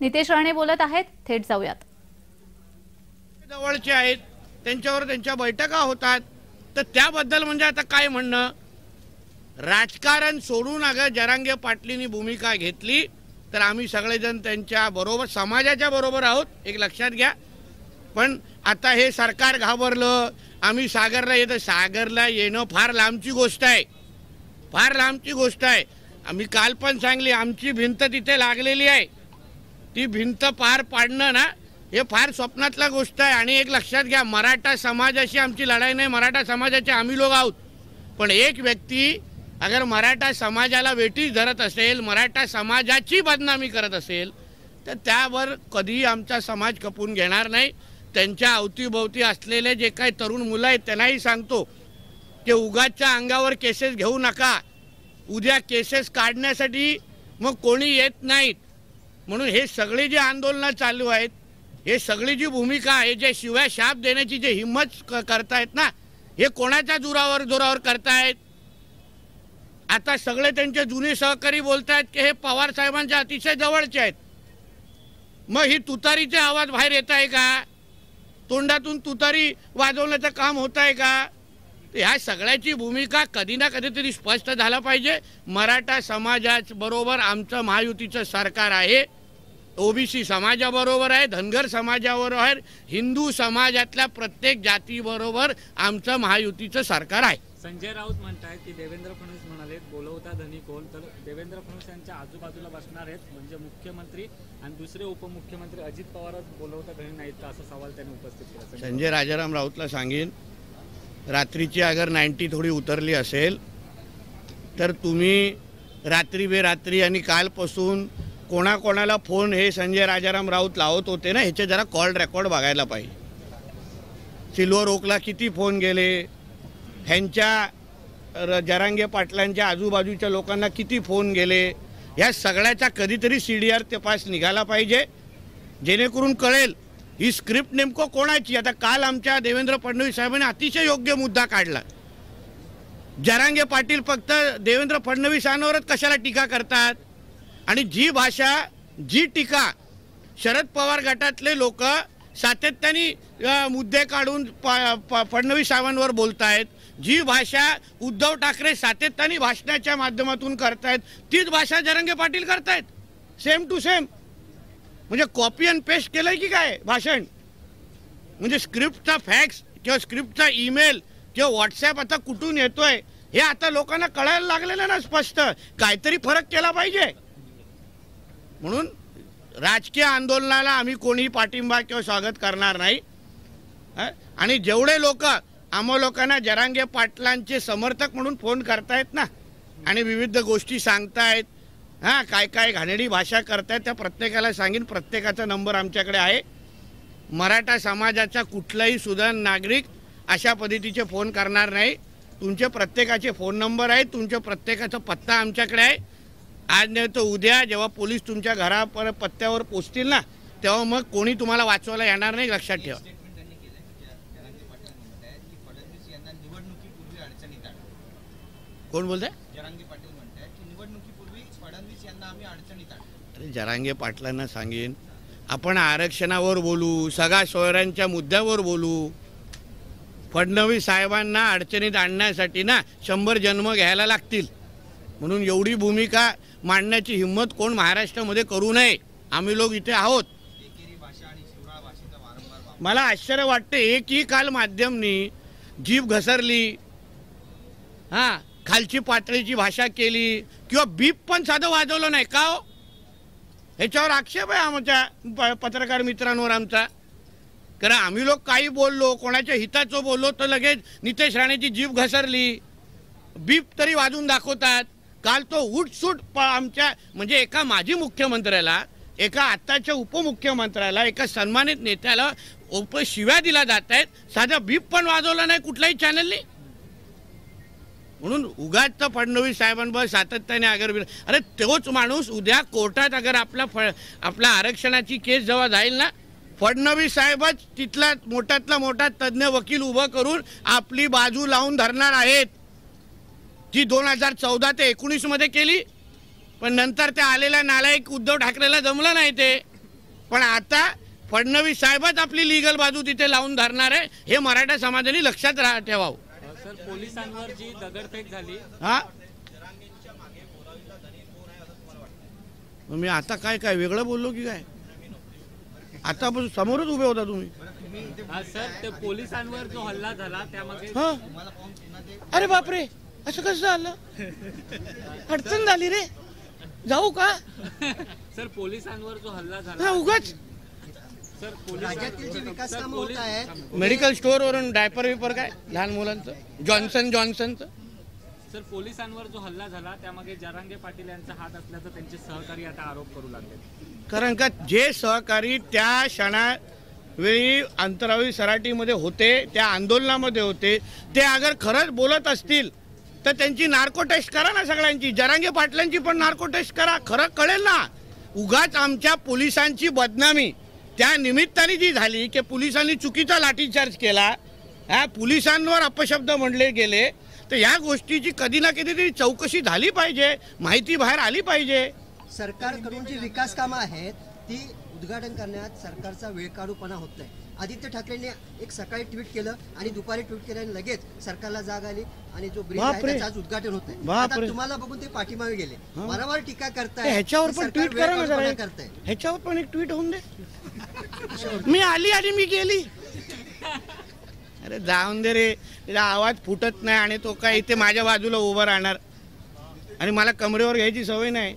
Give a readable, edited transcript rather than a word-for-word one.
नितेश राणे बोलत आहेत, थेट जाऊयात। जवळचे आहेत, त्यांच्यावर त्यांच्या बैठका होतात, तर त्याबद्दल म्हणजे आता काय म्हणणं। राजकारण सोडून अगर जरांगे पाटलींनी भूमिका घेतली तर आम्ही सगळेजण त्यांच्या बरोबर, समाजाच्या बरोबर आहोत, एक लक्षात घ्या। पण आता हे सरकार घाबरलं, आम्ही सागरला येतो, सागरला येणं फार लांबची गोष्ट आहे, फार लांबची गोष्ट आहे। आम्ही काल पण सांगली, आमची भिंत तिथे लागलेली आहे, ती भिंत पार पाडणं ना हे फार स्वप्नातला गोष्ट आहे। आणि एक लक्षात घ्या, मराठा समाजाशी आमची लढाई नाही, मराठा समाजाचे आम्ही लोक आहोत। पण एक व्यक्ती अगर मराठा समाजाला वेठीस धरत असेल, मराठा समाजाची बदनामी करत असेल, तर त्यावर कधीही आमचा समाज खपून घेणार नाही। त्यांच्या अवतीभोवती असलेले जे काही तरुण मुलं आहेत त्यांनाही सांगतो की उगाचच्या अंगावर केसेस घेऊ नका, उद्या केसेस काढण्यासाठी मग कोणी येत नाहीत। म्हणून हे सगळे जे आंदोलनं चालू आहेत, हे सगळी जी भूमिका आहे, जे शिव्या शाप देण्याची जे हिम्मत करतायत ना, हे कोणाच्या जोरावर करतायत। आता सगळे त्यांचे जुने सहकारी बोलतायत की हे पवार साहेबांच्या अतिशय जवळचे आहेत। मग ही तुतारीचे आवाज बाहेर येत आहे का? तोंडातून तुतारी वाजवण्याचं काम होत आहे का? ह्या सगळ्याची भूमिका कधी ना कधीतरी स्पष्ट झाला पाहिजे। मराठा समाजाबरोबर आमचं महायुतीचं सरकार आहे, ओबीसी समाजाबरोबर आहे, धनगर समाजाबरोबर आहे, हिंदू समाजातल्या प्रत्येक जातीबरोबर आमचं महायुतीचं सरकार आहे। संजय राऊत म्हणतात की देवेंद्र फडणवीस म्हणाले बोलवता धनी कोण, तर देवेंद्र फडणवीस यांच्या आजूबाजूला बसणार आहेत म्हणजे मुख्यमंत्री आणि दुसरे उपमुख्यमंत्री अजित पवारच बोलवता धनी नाहीत का, असा सवाल त्यांनी उपस्थित केला। संजय राजाराम राऊतला सांगेन, रात्रीची अगर 90 थोडी उतरली असेल तर तुम्ही रात्री बेरात्री आणि कालपासून कोणाकोणाला फोन हे संजय राजाराम राऊत लावत होते ना, ह्याचे जरा कॉल रेकॉर्ड बघायला पाहिजे। सिल्वर ओकला किती फोन गेले, ह्यांच्या जरांगे पाटलांच्या आजूबाजूच्या लोकांना किती फोन गेले, या सगळ्याचा कधीतरी CDR तपास निघाला पाहिजे, जेणेकरून कळेल ही स्क्रिप्ट नेमकं कोणाची। आता काल आमच्या देवेंद्र फडणवीस साहेबांनी अतिशय योग्य मुद्दा काढला, जरांगे पाटील फक्त देवेंद्र फडणवीसांवरच कशाला टीका करतात, आणि जी भाषा जी टीका शरद पवार गटातले लोक सातत्याने मुद्दे काढून फडणवीस साहेबांवर बोलतायत, जी भाषा उद्धव ठाकरे सातत्याने भाषणाच्या माध्यमातून करतायत, तीच भाषा जरांगे पाटील करतायत, सेम टू सेम। म्हणजे कॉपी अँड पेस्ट केलंय की काय भाषण? म्हणजे स्क्रिप्टचा फॅक्स किंवा स्क्रिप्टचा ईमेल किंवा व्हॉट्सॲप आता कुठून येतोय हे आता लोकांना कळायला लागलेलं ना स्पष्ट, काहीतरी फरक केला पाहिजे। म्हणून राजकीय आंदोलनाला आम्ही कोणीही पाठिंबा किंवा स्वागत करणार नाही। आणि जेवढे लोक आम्हा लोकांना जरांगे पाटलांचे समर्थक म्हणून फोन करतायत ना आणि विविध गोष्टी सांगतायत, काय काय घाणेरडी भाषा करतायत, त्या प्रत्येकाला सांगेन, प्रत्येकाचा नंबर आमच्याकडे आहे। मराठा समाजाचा कुठलाही सुजाण नागरिक अशा पद्धतीचे फोन करणार नाही। तुमचे प्रत्येकाचे फोन नंबर आहेत, तुमच्या प्रत्येकाचा पत्ता आमच्याकडे आहे। आज नाही तर उद्या जेव्हा पोलीस तुमच्या घरापर पत्त्यावर पोचतील ना, तेव्हा मग कोणी तुम्हाला वाचवायला येणार नाही, लक्षात ठेवा। कोण बोलतंय? जरांगे पाटील म्हणतात की निवडणुकीपूर्वी फडणवीस यांना आम्ही अडचणीत आणू। अरे जरांगे पाटलांना सांगेन, आपण आरक्षणावर बोलू, सगळ्या सोयऱ्यांच्या मुद्द्यावर बोलू। फडणवीस साहेबांना अडचणीत आणण्यासाठी ना 100 जन्म घ्यायला लागतील, म्हणून एवढी भूमिका मांडण्याची हिम्मत कोण महाराष्ट्रामध्ये करू नये। आम्ही लोक इथे आहोत। मला आश्चर्य वाटते, एकही काल माध्यमनी जीभ घसरली, खालची पातळीची भाषा केली किंवा बीप पण साधं वाजवलं नाही का हो? ह्याच्यावर आक्षेप आहे आमच्या पत्रकार मित्रांवर आमचा। कारण आम्ही लोक काही बोललो, कोणाच्या हिताचं बोललो तर लगेच नितेश राणेची जीभ घसरली, बीप तरी वाजून दाखवतात। काल तो उठसूट आमच्या म्हणजे एका माजी मुख्यमंत्र्याला, एका आत्ताच्या उपमुख्यमंत्र्याला, एका सन्मानित नेत्याला शिव्या दिला जात आहेत, साधा बीप पण वाजवला नाही कुठल्याही चॅनलनी। म्हणून उगाच फडणवीस साहेबांवर सातत्याने अरे तोच माणूस उद्या कोर्टात अगर आपला आरक्षणाची केस जेव्हा जाईल ना, फडणवीस साहेबच तिथला मोठ्यातला मोठा तज्ञ वकील उभं करून आपली बाजू लावून धरणार आहेत, जी 2014 ते 19 मध्ये केली। पण नंतर त्या आलेल्या नालायक उद्धव ठाकरेला जमलं नाही ते, पण आता फडणवीस साहेबच आपली लिगल बाजू तिथे लावून धरणार आहे, हे मराठा समाजाने लक्षात ठेवावं. सर पोलिसांवर जी दगडफेक झाली, हा मी आता काय काय वेगळं बोललो की काय? आता समोरच उभे होता तुम्ही. सर ते पोलिसांवर जो हल्ला झाला त्यामध्ये हा अरे बापरे, असं कसं झालं? अडचण झाली रे, जाऊ का? सर पोलिसांवर जो हल्ला झाला, हा उगाच सर राज्यातील जी विकास कामं होत आहेत, मेडिकल स्टोअर वरून डायपर विपर काय लहान मुलांचं जॉन्सनचं. सर पोलिसांवर जो हल्ला झाला त्यामागे जरांगे पाटील यांचा हात असल्याचं त्यांचे सहकारी आता आरोप करू लागले. कारण का जे सहकारी त्या क्षणावेळी अंतराळी सराटीमध्ये होते, त्या आंदोलनामध्ये होते, ते अगर खरंच बोलत असतील तर त्यांची नार्को टेस्ट करा ना सगळ्यांची. जरांगे पाटलांची पण नार्को टेस्ट करा, खरं कळेल ना. उगाच आमच्या पोलिसांची बदनामी त्या निमित्ताने जी झाली की पोलिसांनी चुकीचा लाठीचार्ज केला, पोलिसांवर अपशब्द म्हणले गेले, तर या गोष्टीची कधी ना कधी तरी चौकशी झाली पाहिजे, माहिती बाहेर आली पाहिजे. सरकारकडून जी विकास कामं आहेत ती उद्घाटन करण्यात सरकारचा वेळकाढूपणा होत नाही. आदित्य ठाकरेंनी एक सकाळी ट्विट केलं आणि दुपारी ट्विट केल्याने लगेच सरकारला जाग आली आणि जो ब्रिज आहे त्याचं आज उद्घाटन होत आहे. आता तुम्हाला बघून ते पाठीमागे गेले, वारंवार टीका करताय. ह्याच्यावर पण ट्विट करा ना जरा, ह्याच्यावर पण एक ट्विट होऊन दे. मी आली आणि मी गेली. अरे जाऊन दे रे, त्याचा आवाज फुटत नाही आणि तो काय इथे माझ्या बाजूला उभं राहणार आणि मला कमरेवर घ्यायची सवय नाही.